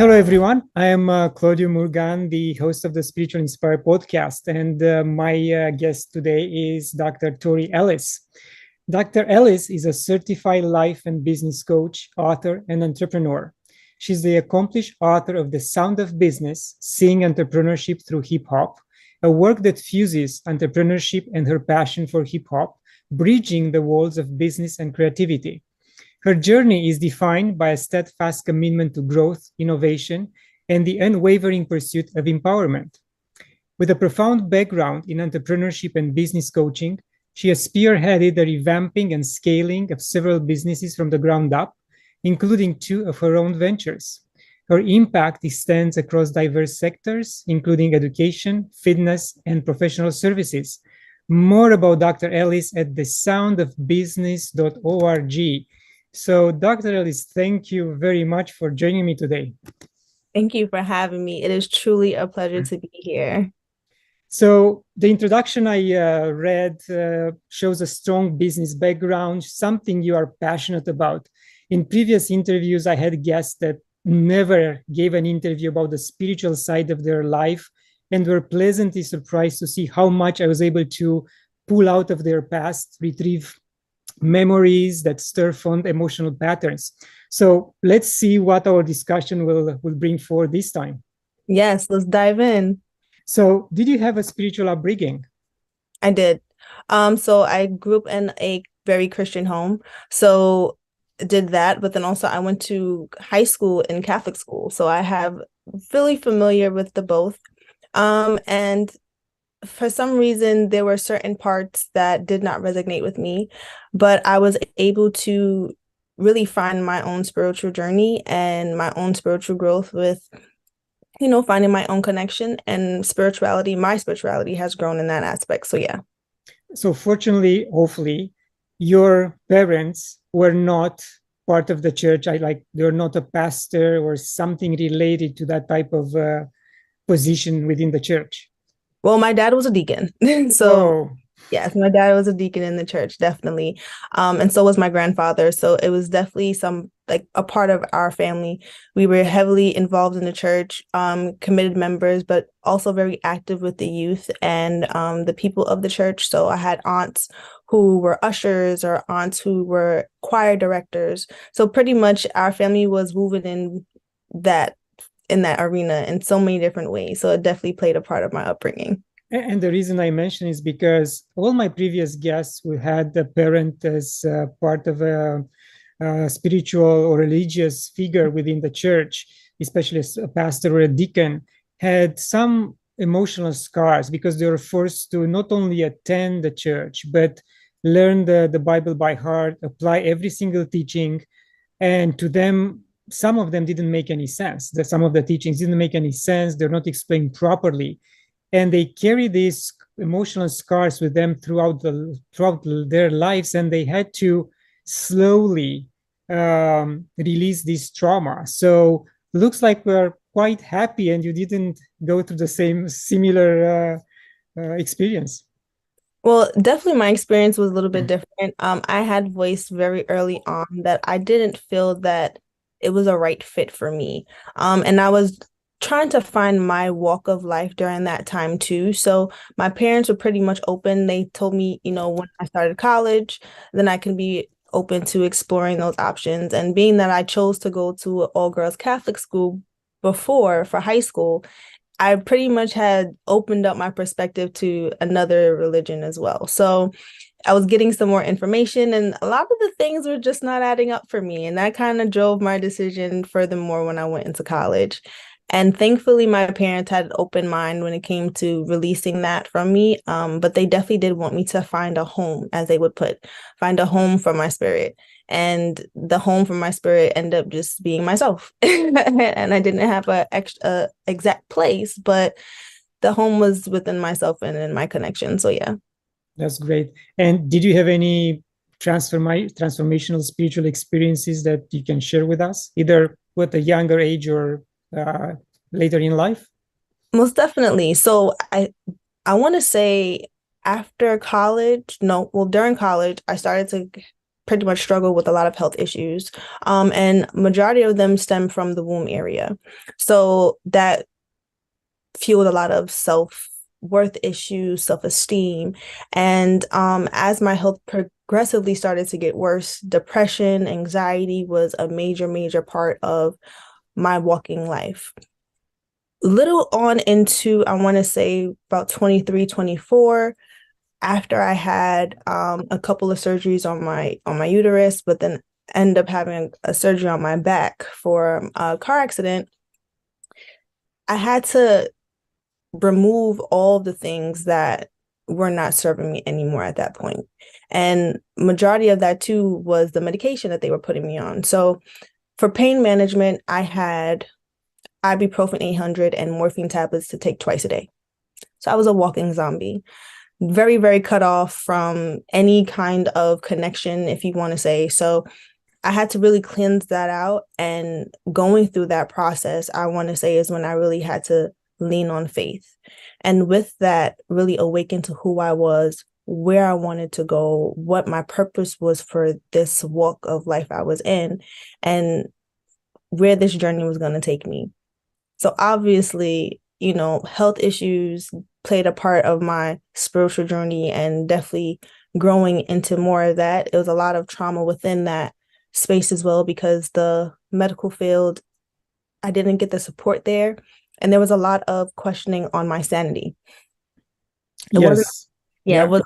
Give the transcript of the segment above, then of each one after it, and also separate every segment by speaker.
Speaker 1: Hello, everyone. I am Claudio Murgan, the host of the Spiritual Inspire podcast, and my guest today is Dr. Tori Ellis. Dr. Ellis is a certified life and business coach, author, and entrepreneur. She's the accomplished author of The Sound of Business, Seeing Entrepreneurship Through Hip Hop, a work that fuses entrepreneurship and her passion for hip hop, bridging the walls of business and creativity. Her journey is defined by a steadfast commitment to growth, innovation, and the unwavering pursuit of empowerment. With a profound background in entrepreneurship and business coaching, she has spearheaded the revamping and scaling of several businesses from the ground up, including two of her own ventures. Her impact extends across diverse sectors, including education, fitness, and professional services. More about Dr. Ellis at thesoundofbusiness.org. So, Dr. Ellis, thank you very much for joining me today.
Speaker 2: Thank you for having me. It is truly a pleasure to be here.
Speaker 1: So, the introduction I read shows a strong business background, something you are passionate about. In previous interviews, I had guests that never gave an interview about the spiritual side of their life and were pleasantly surprised to see how much I was able to pull out of their past, retrieve memories that stir fond emotional patterns. So let's see what our discussion will bring forward this time.
Speaker 2: Yes, let's dive in.
Speaker 1: So did you have a spiritual upbringing?
Speaker 2: I did. So I grew up in a very Christian home. So did that, but then also I went to high school in Catholic school. So I have really familiar with the both. And for some reason, there were certain parts that did not resonate with me, but I was able to really find my own spiritual journey and my own spiritual growth with, finding my own connection and spirituality. My spirituality has grown in that aspect. So, yeah.
Speaker 1: So fortunately, hopefully, your parents were not part of the church. They're not a pastor or something related to that type of position within the church.
Speaker 2: Well, my dad was a deacon. So, yes, my dad was a deacon in the church, definitely. And so was my grandfather. So it was definitely a part of our family. We were heavily involved in the church, committed members, but also very active with the youth and the people of the church. So I had aunts who were ushers or aunts who were choir directors. So pretty much our family was moving in that arena in so many different ways. So it definitely played a part of my upbringing.
Speaker 1: And the reason I mention is because all my previous guests who had a parent as part of a spiritual or religious figure within the church, especially a pastor or a deacon, had some emotional scars because they were forced to not only attend the church, but learn the Bible by heart, apply every single teaching. And to them, some of them didn't make any sense. Some of the teachings didn't make any sense. They're not explained properly. And they carry these emotional scars with them throughout their lives. And they had to slowly release this trauma. So looks like we're quite happy and you didn't go through the same similar experience.
Speaker 2: Well, definitely my experience was a little bit different. I had voiced very early on that I didn't feel that it was a right fit for me. And I was trying to find my walk of life during that time too. So my parents were pretty much open. They told me, when I started college, then I can be open to exploring those options. And being that I chose to go to an all-girls Catholic school before for high school, I pretty much had opened up my perspective to another religion as well. So I was getting some more information and a lot of the things were just not adding up for me. And that kind of drove my decision furthermore when I went into college. And thankfully, my parents had an open mind when it came to releasing that from me. But they definitely did want me to find a home, as they would find a home for my spirit. And the home for my spirit ended up just being myself. And I didn't have a exact place, but the home was within myself and in my connection. So, yeah.
Speaker 1: That's great. And did you have any transformational spiritual experiences that you can share with us, either with a younger age or later in life?
Speaker 2: Most definitely. So I want to say after college, no, well, during college, I started to pretty much struggle with a lot of health issues. And majority of them stem from the womb area. So that fueled a lot of self-worth issues, self-esteem. And as my health progressively started to get worse, depression, anxiety was a major, major part of my walking life. Little on into, I want to say about 23, 24, after I had a couple of surgeries on my uterus, but then end up having a surgery on my back for a car accident, I had to remove all the things that were not serving me anymore at that point. And majority of that too was the medication that they were putting me on. So for pain management, I had ibuprofen 800 and morphine tablets to take twice a day. So I was a walking zombie, very, very cut off from any kind of connection, if you want to say. So I had to really cleanse that out. And going through that process, I want to say, is when I really had to lean on faith. And with that, really awaken to who I was, where I wanted to go, what my purpose was for this walk of life I was in, and where this journey was going to take me. So obviously, health issues played a part of my spiritual journey and definitely growing into more of that. It was a lot of trauma within that space as well, because the medical field, I didn't get the support there. And there was a lot of questioning on my sanity. It wasn't,
Speaker 1: Yes.
Speaker 2: yeah,
Speaker 1: Yeah.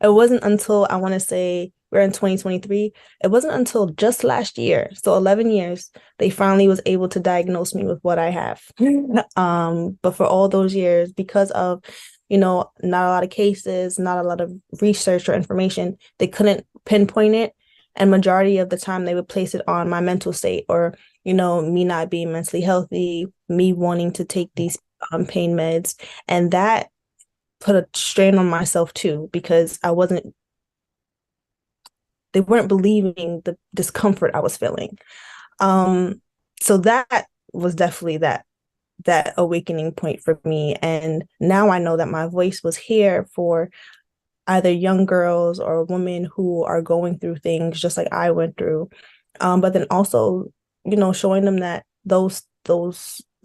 Speaker 2: it wasn't until, I want to say, we're in 2023. It wasn't until just last year, so 11 years, they finally was able to diagnose me with what I have. But for all those years, because of, not a lot of cases, not a lot of research or information, they couldn't pinpoint it. And majority of the time they would place it on my mental state, or, me not being mentally healthy, me wanting to take these pain meds. And that put a strain on myself too, because they weren't believing the discomfort I was feeling. So that was definitely that awakening point for me. And now I know that my voice was here for either young girls or women who are going through things just like I went through. But then also, showing them that those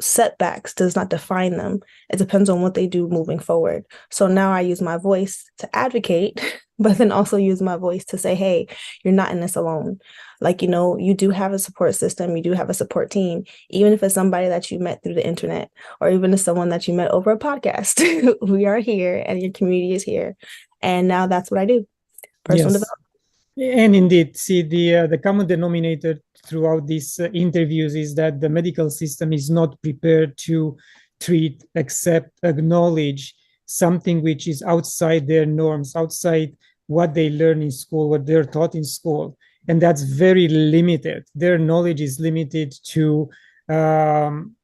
Speaker 2: setbacks does not define them. It depends on what they do moving forward. So now I use my voice to advocate, but then also use my voice to say, hey, you're not in this alone. Like, you do have a support system, you do have a support team, even if it's somebody that you met through the internet, or even if someone that you met over a podcast. We are here and your community is here. And now that's what I do. Personal
Speaker 1: Yes.
Speaker 2: development.
Speaker 1: And indeed, see, the common denominator throughout these interviews is that the medical system is not prepared to treat, accept, acknowledge something which is outside their norms, outside what they learn in school, what they're taught in school. And that's very limited. Their knowledge is limited um,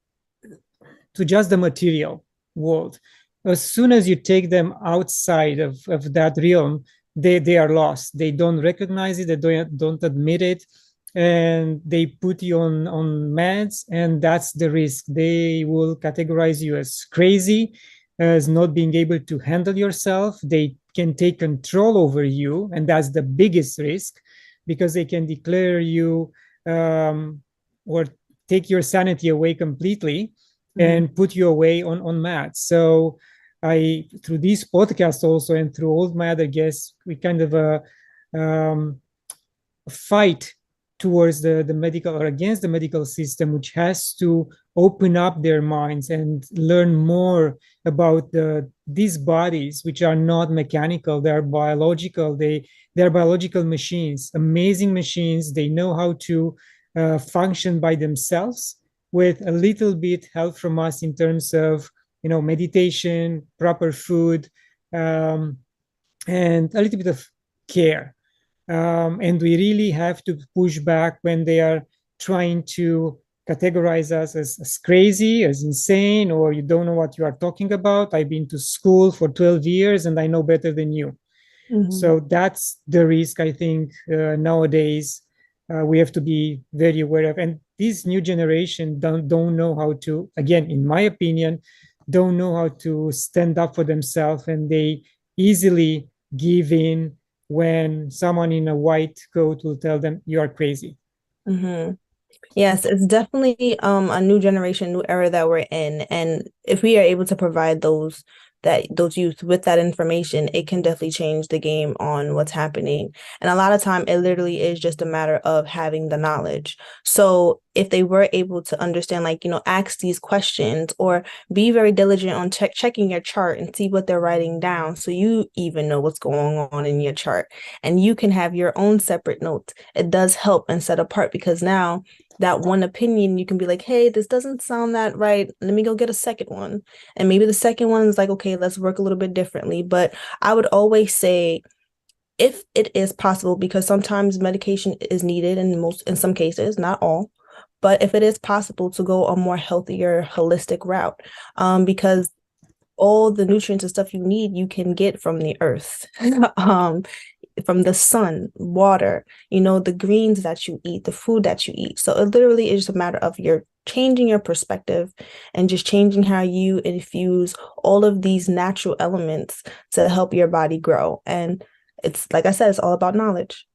Speaker 1: to just the material world. As soon as you take them outside of that realm, they are lost. They don't recognize it, they don't admit it, and they put you on meds, and that's the risk. They will categorize you as crazy, as not being able to handle yourself. They can take control over you, and that's the biggest risk, because they can declare you or take your sanity away completely and put you away on mats. So I, through this podcast also, and through all my other guests, we kind of fight towards the medical, or against the medical system, which has to open up their minds and learn more about these bodies, which are not mechanical, they're biological. They're biological machines, amazing machines. They know how to function by themselves, with a little bit help from us in terms of meditation, proper food, and a little bit of care. And we really have to push back when they are trying to categorize us as crazy, as insane, or you don't know what you are talking about. I've been to school for 12 years and I know better than you. So that's the risk, I think, nowadays we have to be very aware of. And this new generation don't know how to, again, in my opinion, don't know how to stand up for themselves, and they easily give in when someone in a white coat will tell them you are crazy.
Speaker 2: Hmm. Yes, it's definitely a new generation, new era that we're in. And if we are able to provide those youth with that information, it can definitely change the game on what's happening. And a lot of time it literally is just a matter of having the knowledge. So if they were able to understand, like, ask these questions or be very diligent on checking your chart and see what they're writing down so you even know what's going on in your chart. And you can have your own separate notes. It does help and set apart because now that one opinion, you can be like, hey, this doesn't sound that right. Let me go get a second one. And maybe the second one is like, okay, let's work a little bit differently. But I would always say, if it is possible, because sometimes medication is needed in some cases, not all, but if it is possible to go a more healthier, holistic route, because all the nutrients and stuff you need, you can get from the earth. From the sun, water, the greens that you eat, the food that you eat. So it literally is just a matter of your changing your perspective and just changing how you infuse all of these natural elements to help your body grow. And it's like I said, it's all about knowledge.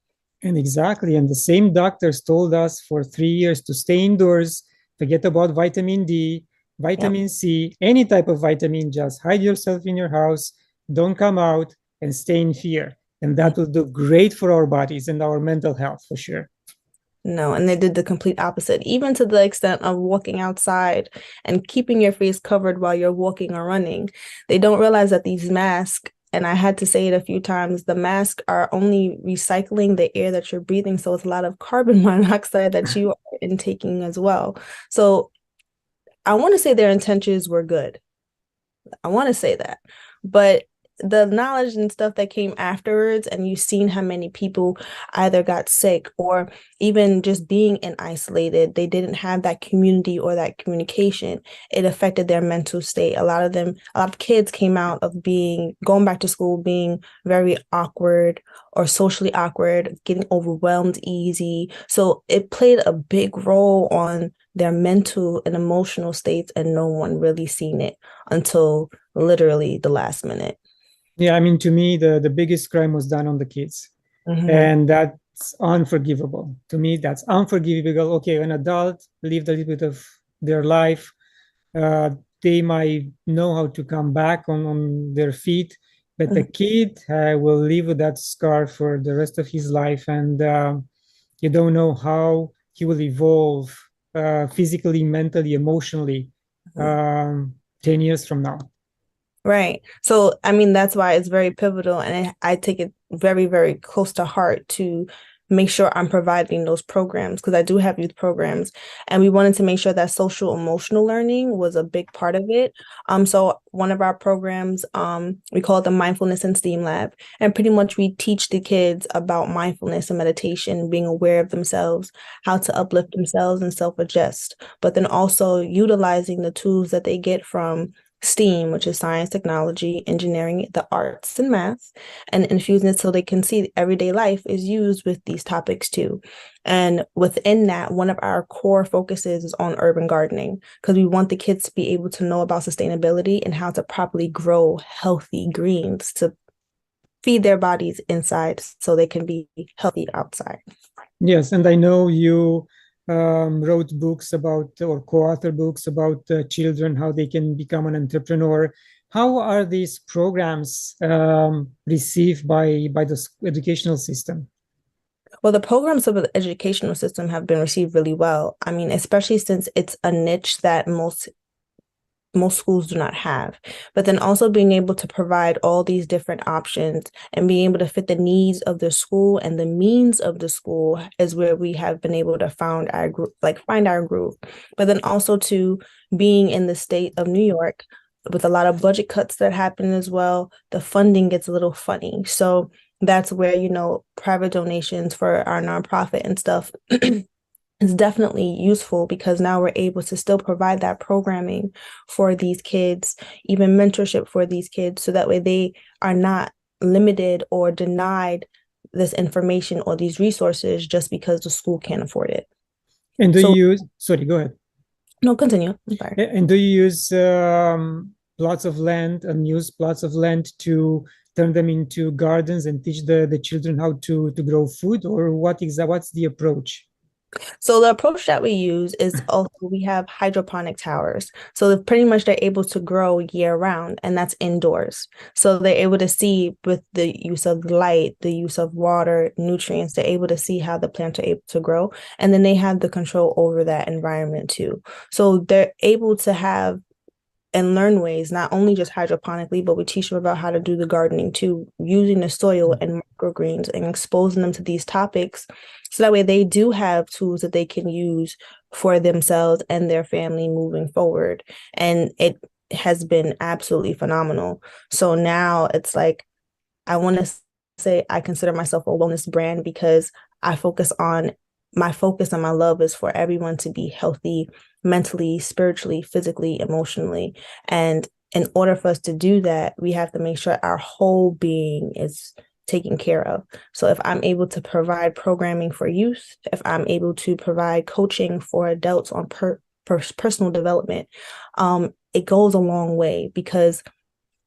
Speaker 1: And exactly. And the same doctors told us for 3 years to stay indoors, forget about vitamin D,
Speaker 2: Yep.
Speaker 1: vitamin C, any type of vitamin, just hide yourself in your house, don't come out, and stay in fear. And that will do great for our bodies and our mental health for sure.
Speaker 2: No, and they did the complete opposite, even to the extent of walking outside and keeping your face covered while you're walking or running. They don't realize that these masks, and I had to say it a few times, the masks are only recycling the air that you're breathing. So it's a lot of carbon monoxide that you are intaking as well. So I want to say their intentions were good. I want to say that. But the knowledge and stuff that came afterwards, and you've seen how many people either got sick or even just being in isolated, they didn't have that community or that communication. It affected their mental state. A lot of kids came out of going back to school, being very awkward or socially awkward, getting overwhelmed easy. So it played a big role on their mental and emotional states, and no one really seen it until literally the last minute.
Speaker 1: Yeah, I mean, to me, the biggest crime was done on the kids.
Speaker 2: Mm-hmm.
Speaker 1: And that's unforgivable. To me, that's unforgivable. Okay, an adult lived a little bit of their life. Uh, they might know how to come back on their feet, but the kid will live with that scar for the rest of his life. And you don't know how he will evolve physically, mentally, emotionally
Speaker 2: Mm-hmm.
Speaker 1: um, 10 years from now.
Speaker 2: Right. So, I mean, that's why it's very pivotal. And I take it very, very close to heart to make sure I'm providing those programs because I do have youth programs. And we wanted to make sure that social emotional learning was a big part of it. So one of our programs, we call it the Mindfulness and STEAM Lab. And pretty much we teach the kids about mindfulness and meditation, being aware of themselves, how to uplift themselves and self-adjust, but then also utilizing the tools that they get from STEAM, which is science, technology, engineering, the arts, and math, and infusing it so they can see everyday life is used with these topics too. And within that, one of our core focuses is on urban gardening because we want the kids to be able to know about sustainability and how to properly grow healthy greens to feed their bodies inside so they can be healthy outside.
Speaker 1: Yes, and I know you wrote books about or co-author books about children, how they can become an entrepreneur. How are these programs received by the educational system?
Speaker 2: Well, the programs of the educational system have been received really well. I mean, especially since it's a niche that most schools do not have, but then also being able to provide all these different options and being able to fit the needs of the school and the means of the school is where we have been able to find our groove. But then also to being in the state of New York with a lot of budget cuts that happen as well, the funding gets a little funny. So that's where, private donations for our nonprofit and stuff is definitely useful because now we're able to still provide that programming for these kids, even mentorship for these kids, so that way they are not limited or denied this information or these resources just because the school can't afford it.
Speaker 1: And do
Speaker 2: So,
Speaker 1: you use, sorry, go ahead.
Speaker 2: no, continue. I'm sorry.
Speaker 1: And do you use plots of land, unused plots of land to turn them into gardens and teach the children how to grow food, or what's the approach?
Speaker 2: So the approach that we use is also we have hydroponic towers. So pretty much they're able to grow year round, and that's indoors. So they're able to see with the use of light, the use of water, nutrients, they're able to see how the plants are able to grow. And then they have the control over that environment too. So they're able to have and learn ways, not only just hydroponically, but we teach them about how to do the gardening too, using the soil and microgreens and exposing them to these topics. So that way they do have tools that they can use for themselves and their family moving forward. And it has been absolutely phenomenal. So now it's like, I want to say I consider myself a wellness brand because I focus on my focus and my love is for everyone to be healthy mentally, spiritually, physically, emotionally. And in order for us to do that, we have to make sure our whole being is taken care of. So if I'm able to provide programming for youth, if I'm able to provide coaching for adults on personal development, it goes a long way because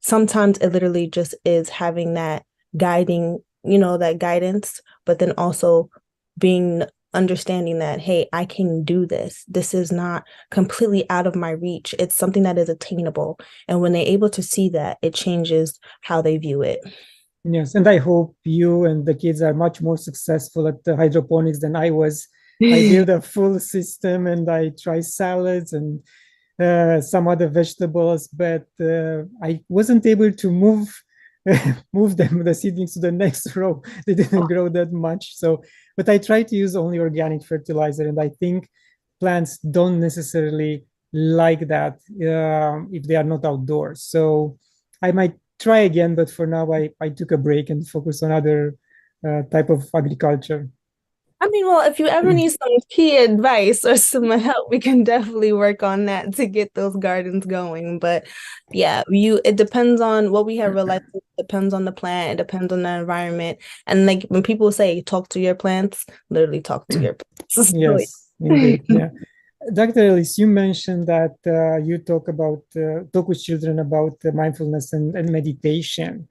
Speaker 2: sometimes it literally just is having that guiding, that guidance, but then also being understanding that, hey, I can do this. This is not completely out of my reach. It's something that is attainable. And when they're able to see that, it changes how they view it.
Speaker 1: Yes, and I hope you and the kids are much more successful at the hydroponics than I was. I built a full system and I try salads and some other vegetables, but I wasn't able to move the seedlings to the next row. They didn't grow that much. So, but I try to use only organic fertilizer, and I think plants don't necessarily like that if they are not outdoors. So I might try again, but for now I took a break and focus on other type of agriculture.
Speaker 2: I mean, well, if you ever need some key advice or some help, we can definitely work on that to get those gardens going. But yeah, it depends on what we have realized. It depends on the plant, it depends on the environment. And like when people say talk to your plants, literally talk to your plants.
Speaker 1: Yes, indeed. Yeah. Dr. Ellis, you mentioned that you talk with children about mindfulness and meditation.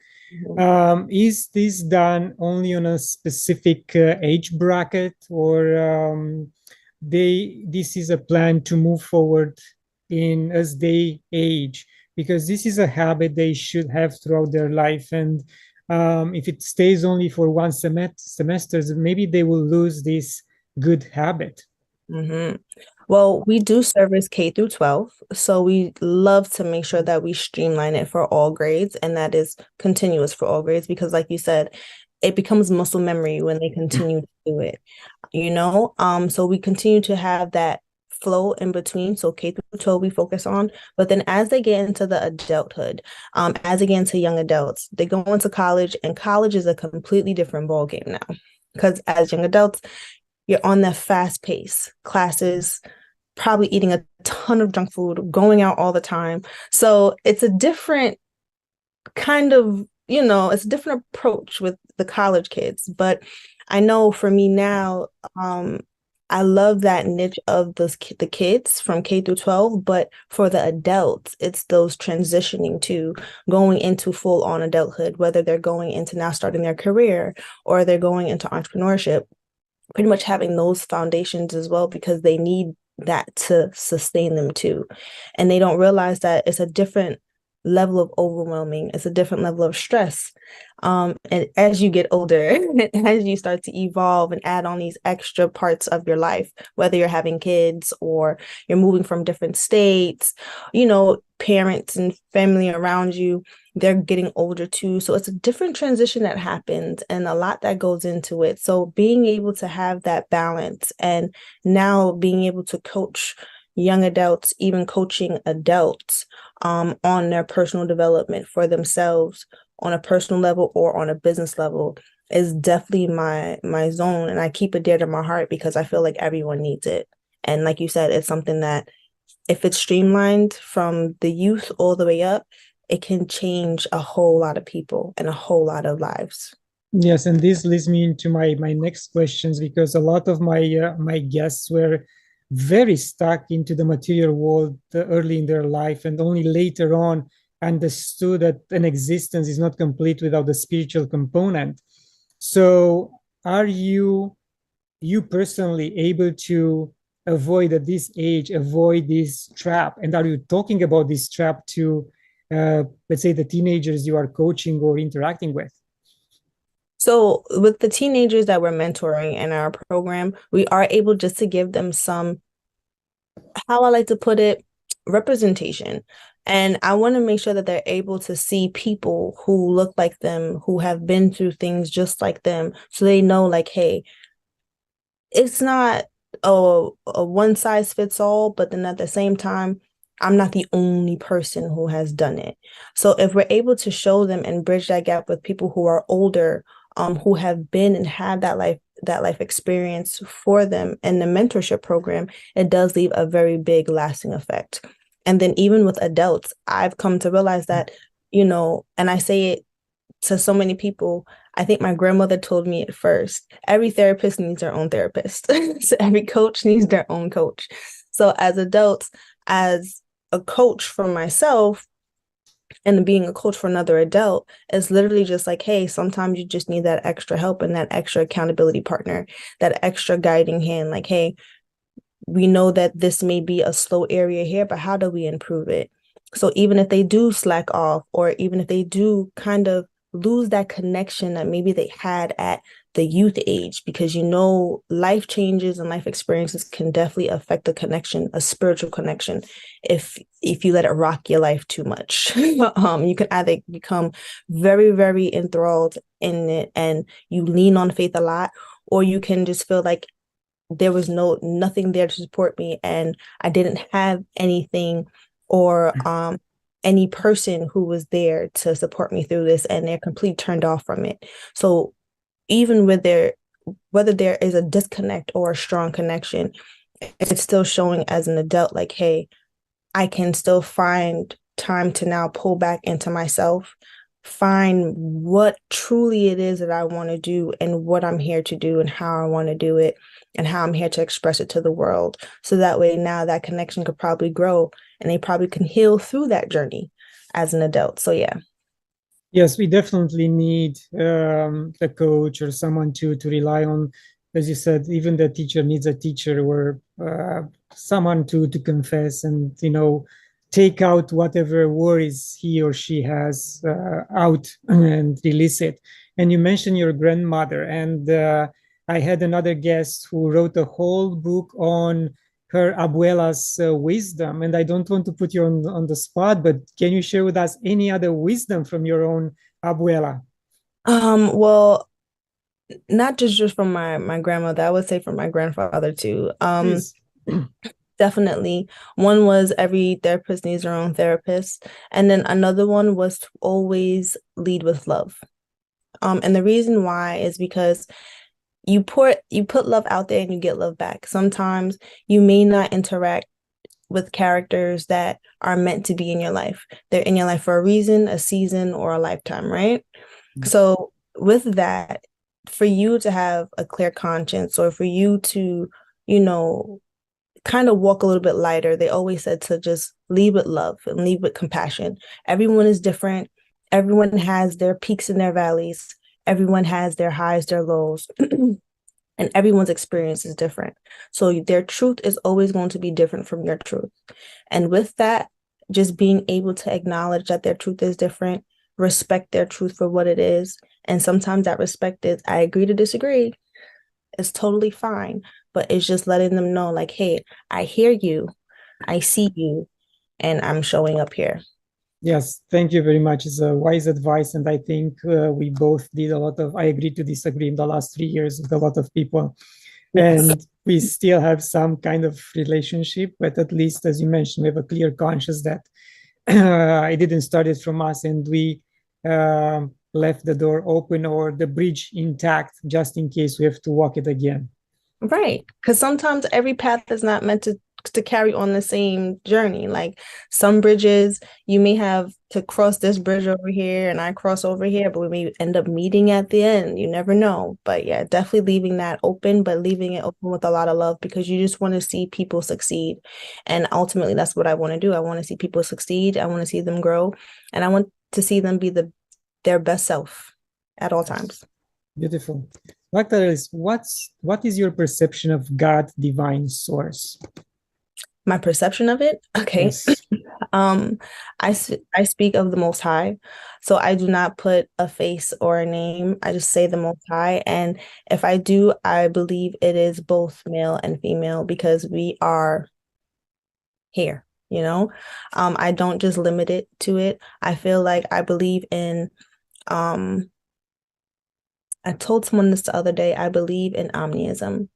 Speaker 1: Is this done only on a specific age bracket, or this is a plan to move forward in as they age? Because this is a habit they should have throughout their life, and if it stays only for one semesters, maybe they will lose this good habit.
Speaker 2: Mm-hmm. Well, we do service K through 12, so we love to make sure that we streamline it for all grades, and that is continuous for all grades because, like you said, it becomes muscle memory when they continue to do it. So we continue to have that flow in between. So K through 12 we focus on, but then as they get into the adulthood, as they get into young adults, they go into college, and college is a completely different ball game now because as young adults you're on that fast pace classes, probably eating a ton of junk food, going out all the time. So it's a different kind of, it's a different approach with the college kids. But I know for me now, I love that niche of the kids from K through 12, but for the adults, it's those transitioning to going into full on adulthood, whether they're going into now starting their career or they're going into entrepreneurship, pretty much having those foundations as well because they need that to sustain them too. And they don't realize that it's a different level of overwhelming, it's a different level of stress. And as you get older, as you start to evolve and add on these extra parts of your life, whether you're having kids or you're moving from different states, parents and family around you, they're getting older too. So it's a different transition that happens and a lot that goes into it. So being able to have that balance and now being able to coach young adults, even coaching adults on their personal development for themselves on a personal level or on a business level is definitely my zone. And I keep it dear to my heart because I feel like everyone needs it. And like you said, it's something that if it's streamlined from the youth all the way up, it can change a whole lot of people and a whole lot of lives.
Speaker 1: Yes, and this leads me into my next questions because a lot of my guests were very stuck into the material world early in their life, and only later on, understood that an existence is not complete without the spiritual component. So are you personally able to avoid at this age, avoid this trap? And are you talking about this trap to, let's say, the teenagers you are coaching or interacting with?
Speaker 2: So with the teenagers that we're mentoring in our program, we are able just to give them some, how I like to put it, representation. And I want to make sure that they're able to see people who look like them, who have been through things just like them. So they know, like, hey, it's not a one size fits all, but then at the same time, I'm not the only person who has done it. So if we're able to show them and bridge that gap with people who are older, who have been and have that life experience for them in the mentorship program, it does leave a very big lasting effect. And then even with adults, I've come to realize that, and I say it to so many people. I think my grandmother told me it first. Every therapist needs their own therapist. So every coach needs their own coach. So as adults, as a coach for myself and being a coach for another adult, is literally just like, hey, sometimes you just need that extra help and that extra accountability partner, that extra guiding hand. Like, hey, we know that this may be a slow area here, but how do we improve it? So even if they do slack off, or even if they do kind of lose that connection that maybe they had at the youth age, because life changes and life experiences can definitely affect the connection, a spiritual connection, if you let it rock your life too much. You can either become very, very enthralled in it and you lean on faith a lot, or you can just feel like there was nothing there to support me, and I didn't have anything or any person who was there to support me through this, and they're completely turned off from it. So even whether there is a disconnect or a strong connection, it's still showing as an adult, like, hey, I can still find time to now pull back into myself, find what truly it is that I want to do and what I'm here to do and how I want to do it and how I'm here to express it to the world. So that way now that connection could probably grow and they probably can heal through that journey as an adult. So yeah.
Speaker 1: Yes, we definitely need a coach or someone to rely on. As you said, even the teacher needs a teacher or someone to confess and take out whatever worries he or she has out and release it. And you mentioned your grandmother, and I had another guest who wrote a whole book on her abuela's wisdom. And I don't want to put you on the spot, but can you share with us any other wisdom from your own abuela?
Speaker 2: Well, not just from my grandmother, I would say from my grandfather too.
Speaker 1: Please.
Speaker 2: Definitely. One was every therapist needs their own therapist. And then another one was to always lead with love. And the reason why is because you put love out there and you get love back. Sometimes you may not interact with characters that are meant to be in your life. They're in your life for a reason, a season, or a lifetime, right? So with that, for you to have a clear conscience, or for you to, you know, kind of walk a little bit lighter, they always said to just lead with love and lead with compassion. Everyone is different. Everyone has their peaks and their valleys. Everyone has their highs, their lows. And everyone's experience is different. So their truth is always going to be different from your truth. And with that, just being able to acknowledge that their truth is different, respect their truth for what it is. And sometimes that respect is, I agree to disagree. It's totally fine. But it's just letting them know, like, hey, I hear you, I see you, and I'm showing up here.
Speaker 1: Yes, thank you very much. It's a wise advice. And I think we both did a lot of, I agree to disagree in the last 3 years with a lot of people.
Speaker 2: Yes.
Speaker 1: And we still have some kind of relationship, but at least, as you mentioned, we have a clear conscience that it didn't start it from us, and we left the door open or the bridge intact just in case we have to walk it again.
Speaker 2: Right. Because sometimes every path is not meant to to carry on the same journey. Like some bridges, you may have to cross this bridge over here and I cross over here, but we may end up meeting at the end. You never know. But yeah, definitely leaving that open, but leaving it open with a lot of love because you just want to see people succeed. And ultimately, that's what I want to do. I want to see people succeed. I want to see them grow, and I want to see them be their best self at all times.
Speaker 1: Beautiful. Dr. Ellis, what is your perception of God, divine source?
Speaker 2: My perception of it? Okay.
Speaker 1: Yes.
Speaker 2: Um, I speak of the Most High, so I do not put a face or a name. I just say the Most High, and if I do, I believe it is both male and female because we are here, you know? I don't just limit it to it. I feel like I believe in um I told someone this the other day, I believe in omnism.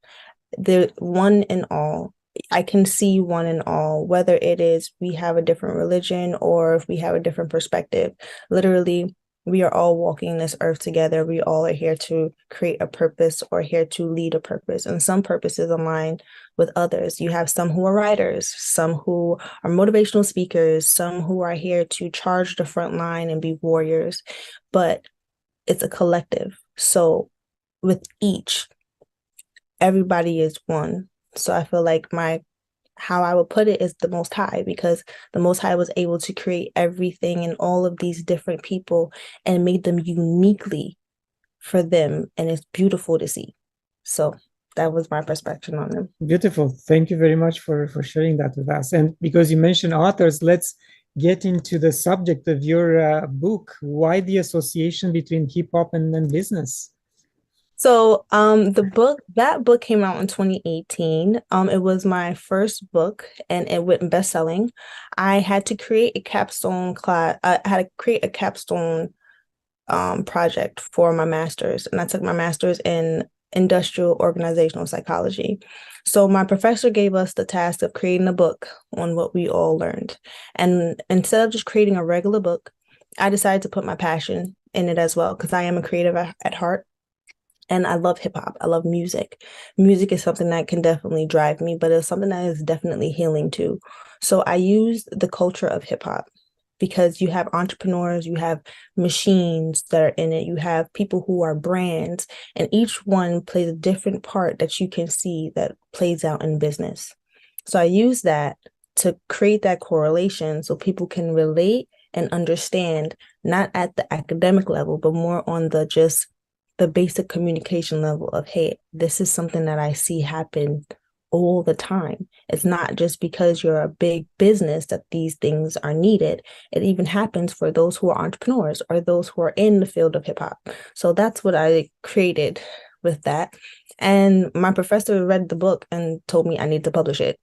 Speaker 2: The one in all. I can see one in all, whether it is we have a different religion or if we have a different perspective. Literally, we are all walking this earth together. We all are here to create a purpose or here to lead a purpose. And some purposes align with others. You have some who are writers, some who are motivational speakers, some who are here to charge the front line and be warriors. But it's a collective. So with each, everybody is one. So I feel like how I would put it is the Most High, because the Most High was able to create everything and all of these different people and made them uniquely for them. And it's beautiful to see. So that was my perspective on them.
Speaker 1: Beautiful. Thank you very much for sharing that with us. And because you mentioned authors, let's get into the subject of your book. Why the association between hip hop and business?
Speaker 2: So that book came out in 2018. It was my first book and it went best-selling. I had to create a capstone class. I had to create a capstone project for my master's, and I took my master's in industrial organizational psychology. So my professor gave us the task of creating a book on what we all learned. And instead of just creating a regular book, I decided to put my passion in it as well because I am a creative at heart. And I love hip hop. I love music. Music is something that can definitely drive me, but it's something that is definitely healing too. So I use the culture of hip hop because you have entrepreneurs, you have machines that are in it, you have people who are brands, and each one plays a different part that you can see that plays out in business. So I use that to create that correlation so people can relate and understand, not at the academic level, but more on the basic communication level of, hey, this is something that I see happen all the time. It's not just because you're a big business that these things are needed. It even happens for those who are entrepreneurs or those who are in the field of hip hop. So that's what I created with that. And my professor read the book and told me I need to publish it.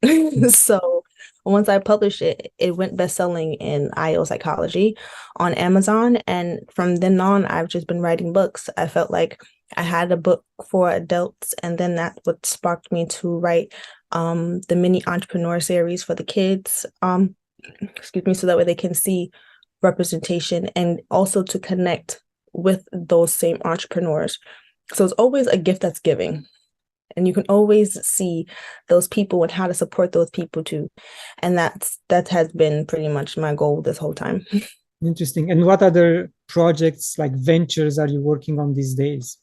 Speaker 2: So once I published it, it went best-selling in IO psychology on Amazon. And from then on, I've just been writing books. I felt like I had a book for adults, and then that what sparked me to write the mini entrepreneur series for the kids. Excuse me, so that way they can see representation and also to connect with those same entrepreneurs. So it's always a gift that's giving. And you can always see those people and how to support those people too. And that has been pretty much my goal this whole time.
Speaker 1: Interesting. And what other projects like ventures are you working on these days?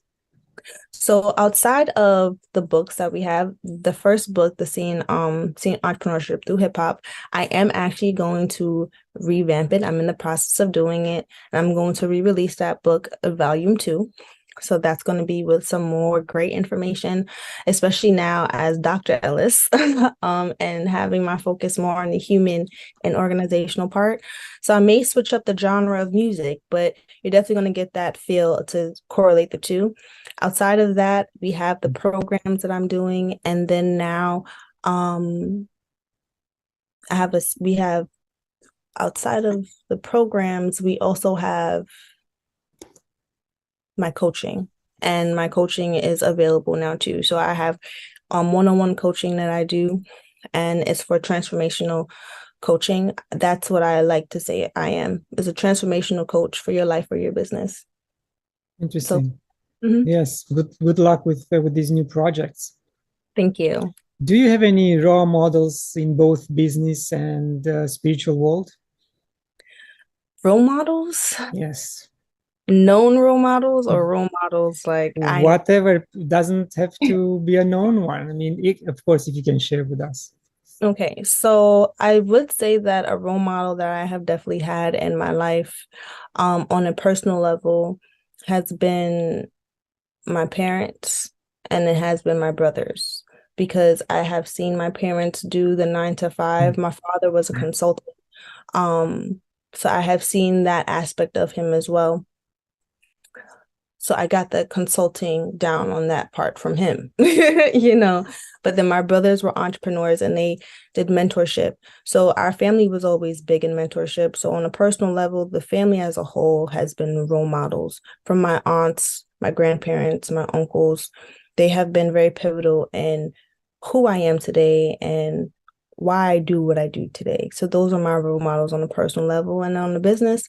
Speaker 2: So outside of the books that we have, the first book, seeing entrepreneurship through hip hop, I am actually going to revamp it. I'm in the process of doing it, and I'm going to re-release that book, volume 2. So that's going to be with some more great information, especially now as Dr. Ellis, and having my focus more on the human and organizational part. So I may switch up the genre of music, but you're definitely going to get that feel to correlate the two. Outside of that, we have the programs that I'm doing, and then now we have outside of the programs, we also have my coaching, and my coaching is available now too. So I have one-on-one coaching that I do, and it's for transformational coaching. That's what I like to say I am, is a transformational coach for your life or your business.
Speaker 1: Interesting. So, yes, good luck with these new projects.
Speaker 2: Thank you.
Speaker 1: Do you have any role models in both business and spiritual world?
Speaker 2: Role models,
Speaker 1: Yes.
Speaker 2: known role models, or role models like I.
Speaker 1: Whatever, doesn't have to be a known one. I mean, of course, if you can share with us.
Speaker 2: Okay, so I would say that a role model that I have definitely had in my life, on a personal level, has been my parents and it has been my brothers because I have seen my parents do the 9 to 5. My father was a consultant. Um, so I have seen that aspect of him as well. So I got the consulting down on that part from him, you know. But then my brothers were entrepreneurs and they did mentorship. So our family was always big in mentorship. So on a personal level, the family as a whole has been role models from my aunts, my grandparents, my uncles. They have been very pivotal in who I am today and why I do what I do today. So those are my role models on a personal level. And on the business,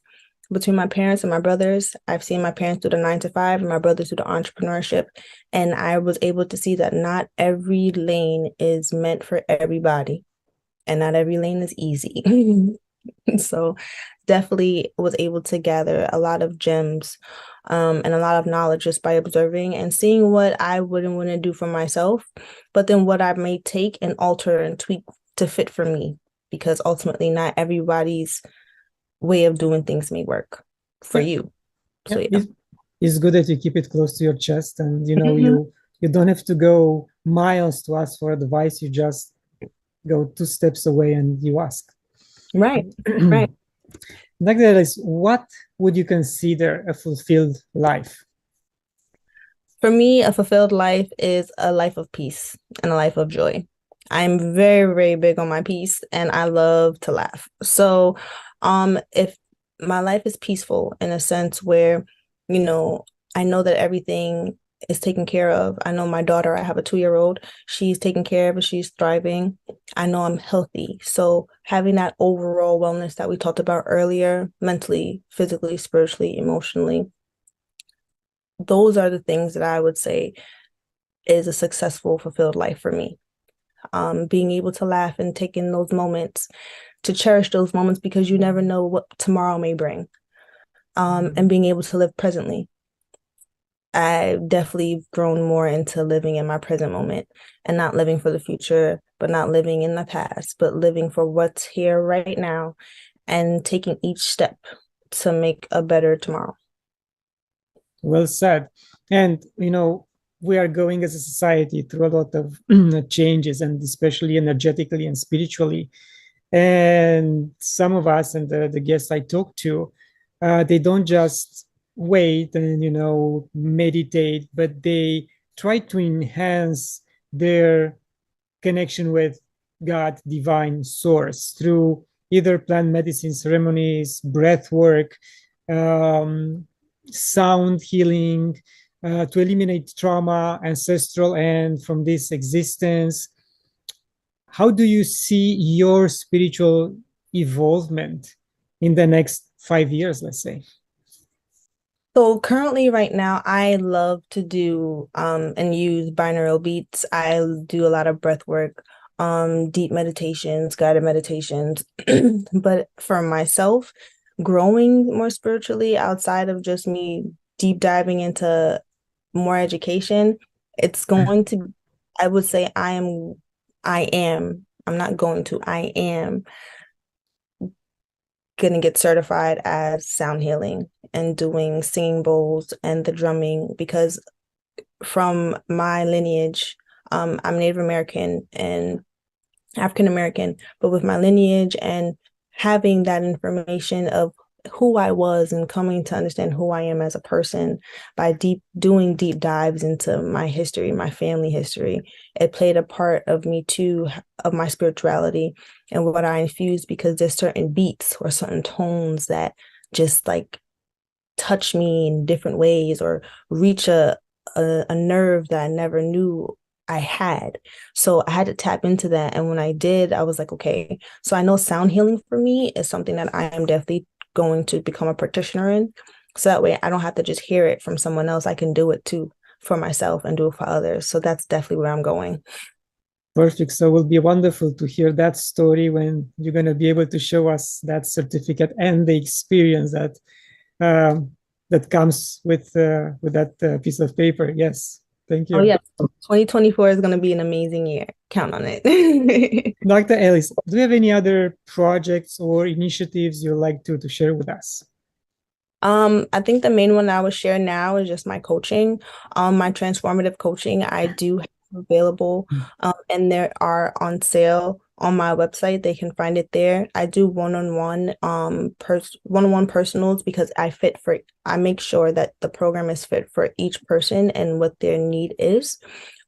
Speaker 2: between my parents and my brothers, I've seen my parents do the 9 to 5 and my brothers do the entrepreneurship. And I was able to see that not every lane is meant for everybody and not every lane is easy. So definitely was able to gather a lot of gems, and a lot of knowledge just by observing and seeing what I wouldn't want to do for myself, but then what I may take and alter and tweak to fit for me, because ultimately not everybody's way of doing things may work for
Speaker 1: Yeah,
Speaker 2: you.
Speaker 1: yeah.
Speaker 2: So yeah.
Speaker 1: It's good that you keep it close to your chest, and
Speaker 2: Mhm.
Speaker 1: you don't have to go miles to ask for advice. You just go 2 steps away and you ask.
Speaker 2: Right. Right.
Speaker 1: Dr. Ellis, what would you consider a fulfilled life?
Speaker 2: For me, a fulfilled life is a life of peace and a life of joy. I'm very, very big on my peace and I love to laugh. So, if my life is peaceful in a sense where, you know, I know that everything is taken care of. I know my daughter, I have a 2-year-old, she's taken care of and she's thriving. I know I'm healthy. So, having that overall wellness that we talked about earlier, mentally, physically, spiritually, emotionally, those are the things that I would say is a successful, fulfilled life for me. Being able to laugh and taking those moments, to cherish those moments because you never know what tomorrow may bring. And being able to live presently. I've definitely grown more into living in my present moment and not living for the future, but not living in the past, but living for what's here right now and taking each step to make a better tomorrow.
Speaker 1: Well said. And, we are going as a society through a lot of changes, and especially energetically and spiritually. And some of us and the guests I talk to, they don't just wait and, meditate, but they try to enhance their connection with God, divine source, through either plant medicine ceremonies, breath work, um, sound healing, to eliminate trauma, ancestral, and from this existence. How do you see your spiritual evolvement in the next 5 years, let's say?
Speaker 2: So currently right now I love to do and use binaural beats. I do a lot of breath work, deep meditations, guided meditations. But for myself, growing more spiritually outside of just me deep diving into more education, it's going to, I would say I'm not going to, I am going to get certified as sound healing and doing singing bowls and the drumming because from my lineage, I'm Native American and African American, but with my lineage and having that information of who I was and coming to understand who I am as a person by doing deep dives into my history, my family history. It played a part of me too, of my spirituality and what I infused because there's certain beats or certain tones that just like touch me in different ways or reach a nerve that I never knew I had. So I had to tap into that. And when I did, I was like, okay, so I know sound healing for me is something that I am definitely going to become a practitioner in. So that way I don't have to just hear it from someone else. I can do it too for myself and do it for others. So that's definitely where I'm going.
Speaker 1: Perfect. So it will be wonderful to hear that story when you're going to be able to show us that certificate and the experience that comes with that piece of paper. Yes. Thank
Speaker 2: Oh,
Speaker 1: you.
Speaker 2: yeah. 2024 is going to be an amazing year. Count on it.
Speaker 1: Dr. Ellis, do you have any other projects or initiatives you'd like to share with us?
Speaker 2: I think the main one I would share now is just my coaching, my transformative coaching. I do have available, and there are on sale on my website. They can find it there. I do one-on-one personals because I make sure that the program is fit for each person and what their need is.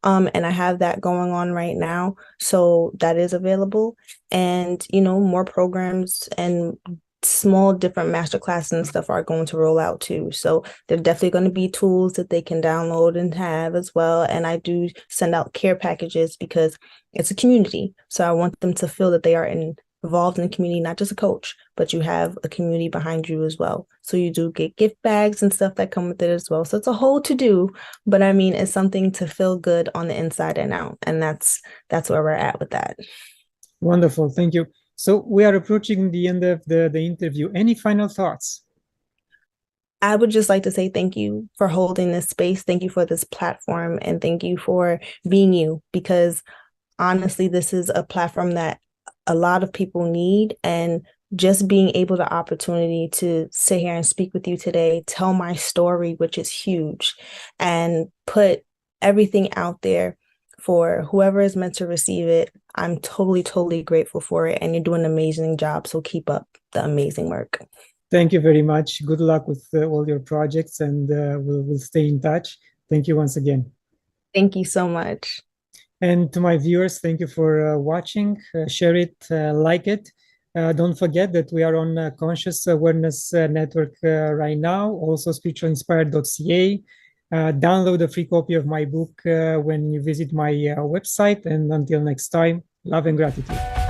Speaker 2: And I have that going on right now. So that is available. And, more programs and small different master classes and stuff are going to roll out too. So they're definitely going to be tools that they can download and have as well. And I do send out care packages because it's a community. So I want them to feel that they are involved in the community, not just a coach, but you have a community behind you as well. So you do get gift bags and stuff that come with it as well. So it's a whole to do, but I mean, it's something to feel good on the inside and out. And that's where we're at with that.
Speaker 1: Wonderful. Thank you. So we are approaching the end of the interview. Any final thoughts?
Speaker 2: I would just like to say thank you for holding this space. Thank you for this platform and thank you for being you because honestly, this is a platform that a lot of people need. And just being able the opportunity to sit here and speak with you today, tell my story, which is huge, and put everything out there for whoever is meant to receive it. I'm totally, totally grateful for it. And you're doing an amazing job. So keep up the amazing work.
Speaker 1: Thank you very much. Good luck with all your projects, and we'll stay in touch. Thank you once again.
Speaker 2: Thank you so much.
Speaker 1: And to my viewers, thank you for watching. Share it, like it. Don't forget that we are on Conscious Awareness Network right now, also spiritualinspired.ca. Download a free copy of my book when you visit my website. And until next time, love and gratitude.